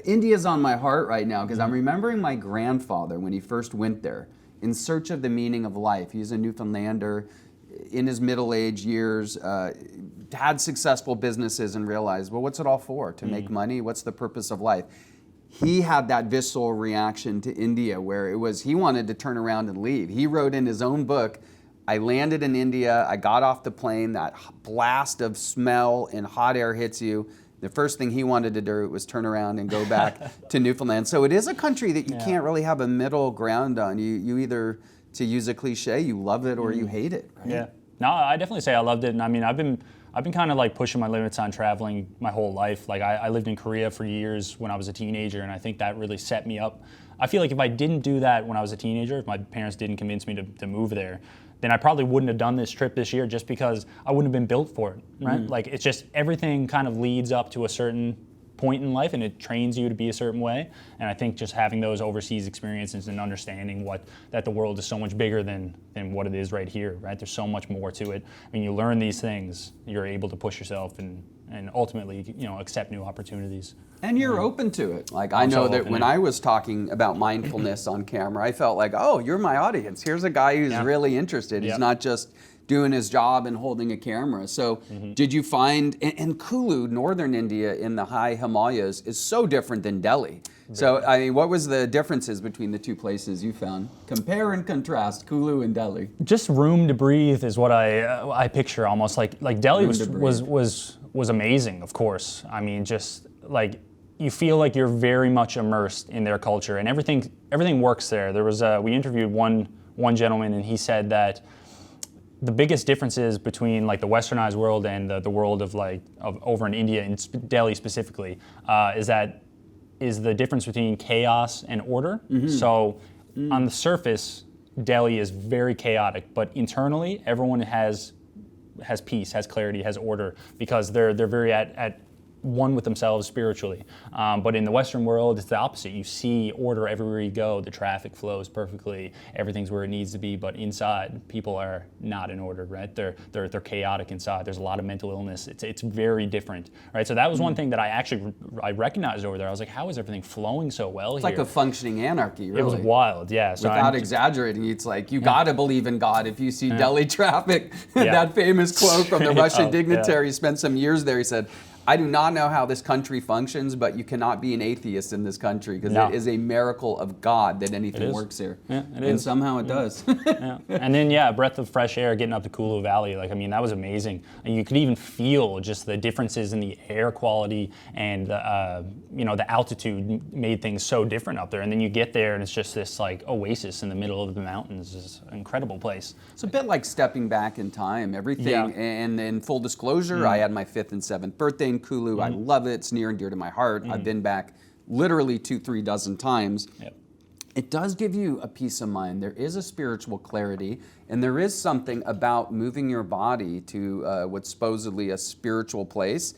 India's on my heart right now because I'm remembering my grandfather when he first went there in search of the meaning of life. He's a Newfoundlander in his middle-age years, had successful businesses and realized, well, what's it all for? To make money? What's the purpose of life? He had that visceral reaction to India where it was he wanted to turn around and leave. He wrote in his own book, I landed in India, I got off the plane, that blast of smell and hot air hits you. The first thing he wanted to do was turn around and go back to Newfoundland. So it is a country that you can't really have a middle ground on. You either, to use a cliche, you love it or you hate it, right? Yeah. No, I definitely say I loved it. And I mean, I've been kind of like pushing my limits on traveling my whole life. Like I lived in Korea for years when I was a teenager, and I think that really set me up. I feel like if I didn't do that when I was a teenager, if my parents didn't convince me to move there, then I probably wouldn't have done this trip this year just because I wouldn't have been built for it, right? Like it's just everything kind of leads up to a certain point in life and it trains you to be a certain way. And I think just having those overseas experiences and understanding that the world is so much bigger than what it is right here, right? There's so much more to it. When you learn these things, you're able to push yourself and ultimately, accept new opportunities. And you're open to it. Like I know that when I was talking about mindfulness on camera, I felt like, oh, you're my audience. Here's a guy who's really interested. He's not just doing his job and holding a camera. So did you find, and Kulu, northern India in the high Himalayas is so different than Delhi. So, I mean, what was the differences between the two places you found? Compare and contrast Kulu and Delhi. Just room to breathe is what I picture almost. Like Delhi was amazing, of course. I mean, just like, you feel like you're very much immersed in their culture and everything works there. There was we interviewed one gentleman and he said that the biggest differences between like the westernized world and the world of over in India and Delhi specifically is the difference between chaos and order. So on the surface, Delhi is very chaotic, but internally everyone has peace, has clarity, has order because they're very at one with themselves spiritually. But in the Western world, it's the opposite. You see order everywhere you go. The traffic flows perfectly. Everything's where it needs to be. But inside, people are not in order, right? They're chaotic inside. There's a lot of mental illness. It's very different, right? So that was one thing that I recognized over there. I was like, how is everything flowing so well it's here? It's like a functioning anarchy, really. It was wild, yeah. So without exaggerating, it's like you gotta believe in God if you see Delhi traffic. That famous quote from the Russian dignitary spent some years there. He said, I do not know how this country functions, but you cannot be an atheist in this country because it is a miracle of God that anything works here. Yeah, it and is. somehow it does. And then, a breath of fresh air getting up to Kulu Valley. Like, I mean, that was amazing. And you could even feel just the differences in the air quality and, the altitude made things so different up there. And then you get there and it's just this like oasis in the middle of the mountains. It's an incredible place. It's a bit like stepping back in time. Everything, and in full disclosure, I had my 5th and 7th birthday in Kulu. I love it. It's near and dear to my heart. I've been back literally 2-3 dozen times. It does give you a peace of mind. There is a spiritual clarity, and there is something about moving your body to what's supposedly a spiritual place.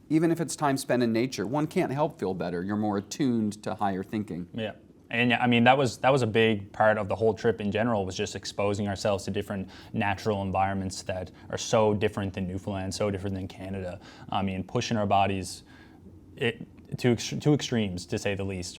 Even if it's time spent in nature, one can't help feel better. You're more attuned to higher thinking. Yeah. And I mean, that was a big part of the whole trip in general, was just exposing ourselves to different natural environments that are so different than Newfoundland, so different than Canada. I mean, pushing our bodies to extremes, to say the least,